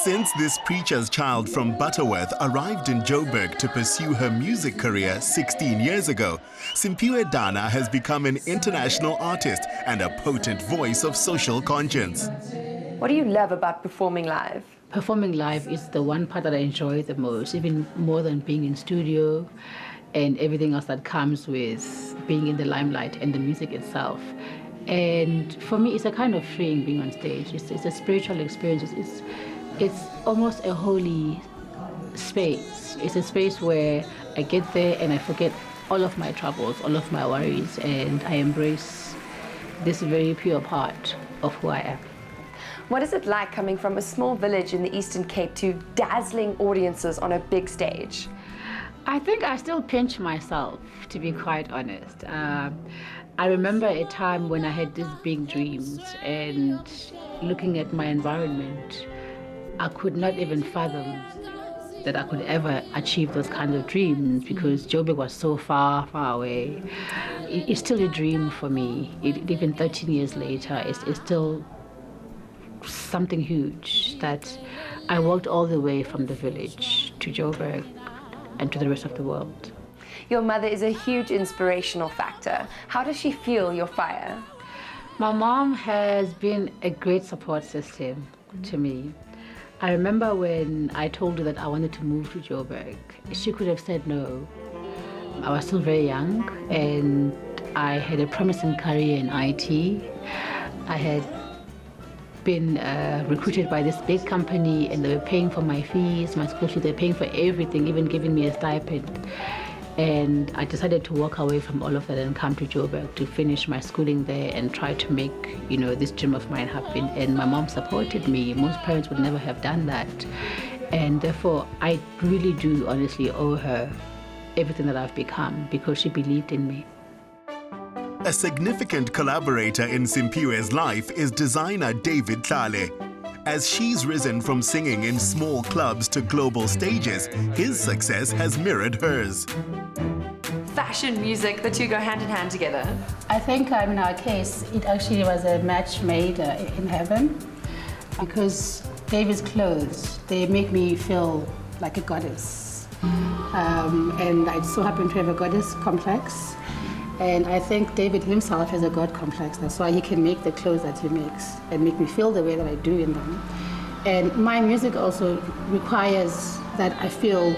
Since this preacher's child from Butterworth arrived in Joburg to pursue her music career 16 years ago, Simphiwe Dana has become an international artist and a potent voice of social conscience. What do you love about performing live? Performing live is the one part that I enjoy the most, even more than being in studio and everything else that comes with being in the limelight and the music itself. And for me, it's a kind of freeing being on stage. It's a spiritual experience. It's almost a holy space. It's a space where I get there and I forget all of my troubles, all of my worries, and I embrace this very pure part of who I am. What is it like coming from a small village in the Eastern Cape to dazzling audiences on a big stage? I think I still pinch myself, to be quite honest. I remember a time when I had these big dreams, and looking at my environment, I could not even fathom that I could ever achieve those kinds of dreams because Joburg was so far, far away. It's still a dream for me. Even 13 years later, it's still something huge that I walked all the way from the village to Joburg and to the rest of the world. Your mother is a huge inspirational factor. How does she fuel your fire? My mom has been a great support system to me. I remember when I told her that I wanted to move to Joburg, she could have said no. I was still very young and I had a promising career in IT. I had been recruited by this big company and they were paying for my fees, my school fees, they were paying for everything, even giving me a stipend. And I decided to walk away from all of that and come to Joburg to finish my schooling there and try to make, this dream of mine happen. And my mom supported me. Most parents would never have done that. And therefore, I really do honestly owe her everything that I've become because she believed in me. A significant collaborator in Simphiwe's life is designer David Tlale. As she's risen from singing in small clubs to global stages, his success has mirrored hers. Fashion, music, the two go hand in hand together. I think in our case, it actually was a match made in heaven because David's clothes, they make me feel like a goddess. And I so happen to have a goddess complex. And I think David himself has a God complex. That's why he can make the clothes that he makes and make me feel the way that I do in them. And my music also requires that I feel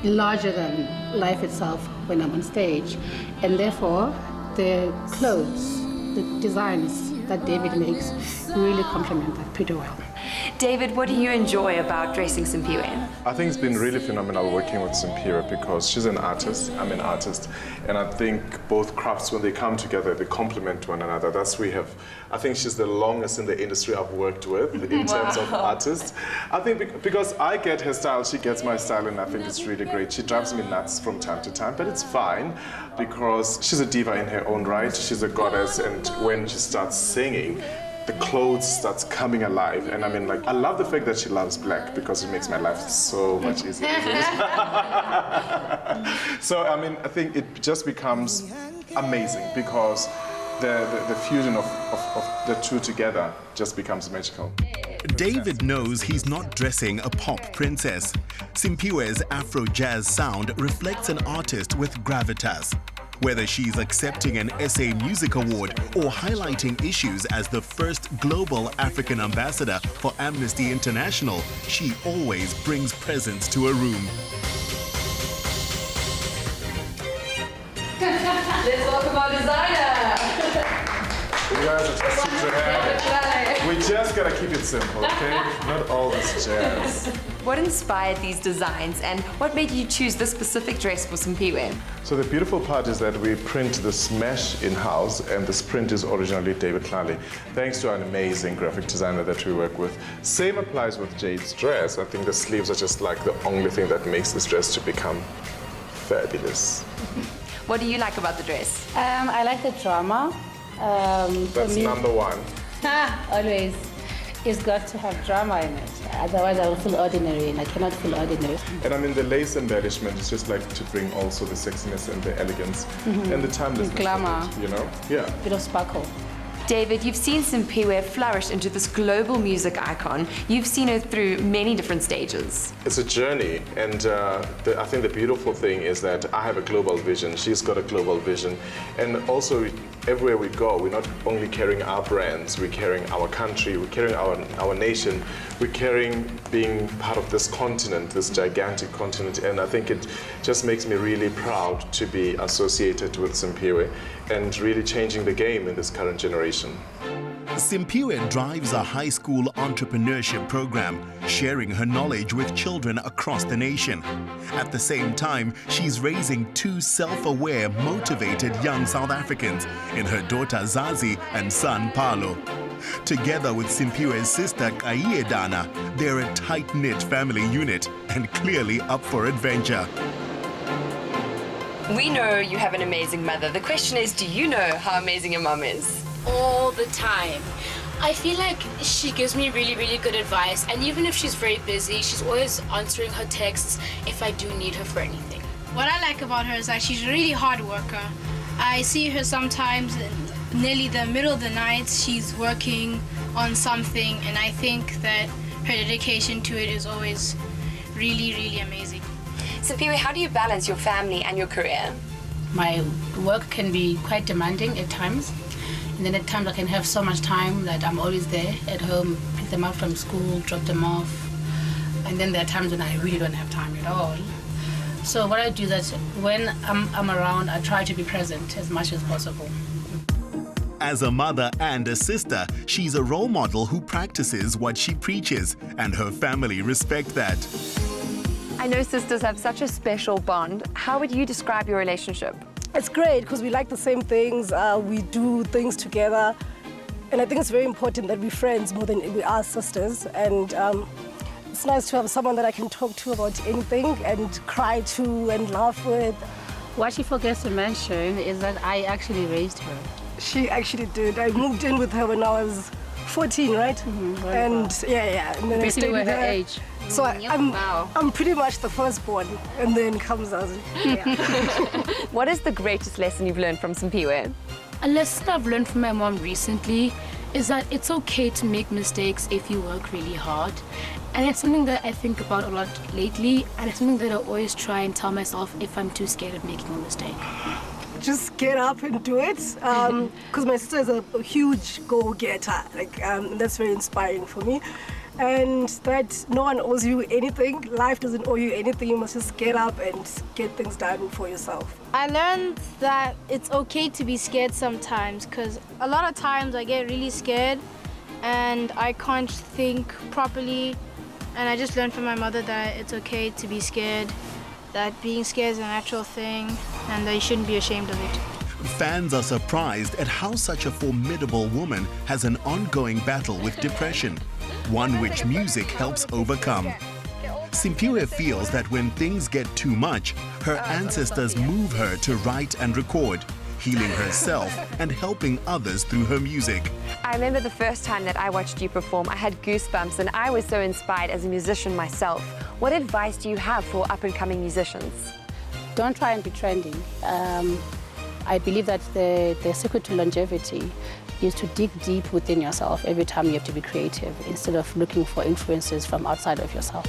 larger than life itself when I'm on stage. And therefore, the clothes, the designs that David makes really complement that pretty well. David, what do you enjoy about dressing Simphiwe? I think it's been really phenomenal working with Simphiwe because she's an artist, I'm an artist, and I think both crafts, when they come together, they complement one another. I think she's the longest in the industry I've worked with in terms of artists. I think because I get her style, she gets my style, and I think it's really great. She drives me nuts from time to time, but it's fine because she's a diva in her own right. She's a goddess, and when she starts singing, the clothes starts coming alive. And I love the fact that she loves black because it makes my life so much easier. So, I think it just becomes amazing because the fusion of the two together just becomes magical. David knows he's not dressing a pop princess. Simphiwe's Afro-jazz sound reflects an artist with gravitas. Whether she's accepting an SA Music Award or highlighting issues as the first global African ambassador for Amnesty International, she always brings presence to a room. Let's welcome our designer. You guys are just super happy. We just gotta keep it simple, okay? Not all this jazz. What inspired these designs and what made you choose this specific dress for Simphiwe? So the beautiful part is that we print this mesh in-house, and this print is originally David Tlale, thanks to an amazing graphic designer that we work with. Same applies with Jade's dress. I think the sleeves are just like the only thing that makes this dress to become fabulous. What do you like about the dress? I like the drama. That's number one. Always. It's got to have drama in it. Otherwise, I will feel ordinary, and I cannot feel ordinary. And the lace embellishment is just like to bring also the sexiness and the elegance and the timelessness. Glamour. Of it, Yeah. Bit of sparkle. David, you've seen Simphiwe flourish into this global music icon. You've seen her through many different stages. It's a journey, and I think the beautiful thing is that I have a global vision, she's got a global vision, and also everywhere we go, we're not only carrying our brands, we're carrying our country, we're carrying our nation, we're carrying being part of this continent, this gigantic continent, and I think it just makes me really proud to be associated with Simphiwe and really changing the game in this current generation. Simphiwe drives a high school entrepreneurship program, sharing her knowledge with children across the nation. At the same time, she's raising two self-aware, motivated young South Africans in her daughter Zazi and son Paulo. Together with Simphiwe's sister Simphiwe Dana, they're a tight-knit family unit and clearly up for adventure. We know you have an amazing mother. The question is, do you know how amazing your mom is? All the time. I feel like she gives me really, really good advice, and even if she's very busy, she's always answering her texts if I do need her for anything. What I like about her is that she's a really hard worker. I see her sometimes in nearly the middle of the night, she's working on something, and I think that her dedication to it is always really, really amazing. Simphiwe, how do you balance your family and your career? My work can be quite demanding at times. And then at times I can have so much time that I'm always there at home, pick them up from school, drop them off. And then there are times when I really don't have time at all. So what I do is that when I'm around, I try to be present as much as possible. As a mother and a sister, she's a role model who practices what she preaches, and her family respect that. I know sisters have such a special bond. How would you describe your relationship? It's great because we like the same things, we do things together, and I think it's very important that we're friends more than we are sisters, and it's nice to have someone that I can talk to about anything and cry to and laugh with. What she forgets to mention is that I actually raised her. She actually did. I moved in with her when I was 14, right? Mm-hmm, and yeah, and then I stayed with her her. age. So I'm pretty much the firstborn, and then comes Zazi. Yeah. What is the greatest lesson you've learned from Simphiwe? A lesson I've learned from my mom recently is that it's okay to make mistakes if you work really hard. And it's something that I think about a lot lately, and it's something that I always try and tell myself if I'm too scared of making a mistake. Just get up and do it, because my sister is a huge go-getter, that's very inspiring for me. And that no one owes you anything. Life doesn't owe you anything. You must just get up and get things done for yourself. I learned that it's okay to be scared sometimes, because a lot of times I get really scared and I can't think properly, and I just learned from my mother that it's okay to be scared, that being scared is a natural thing and that you shouldn't be ashamed of it. Fans are surprised at how such a formidable woman has an ongoing battle with depression, one which music helps overcome. Simphiwe feels that when things get too much, her ancestors move her to write and record, healing herself and helping others through her music. I remember the first time that I watched you perform, I had goosebumps and I was so inspired as a musician myself. What advice do you have for up-and-coming musicians? Don't try and be trendy. I believe that the secret to longevity is to dig deep within yourself every time you have to be creative, instead of looking for influences from outside of yourself.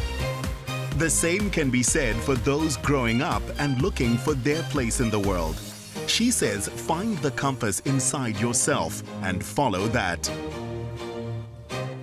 The same can be said for those growing up and looking for their place in the world. She says, find the compass inside yourself and follow that.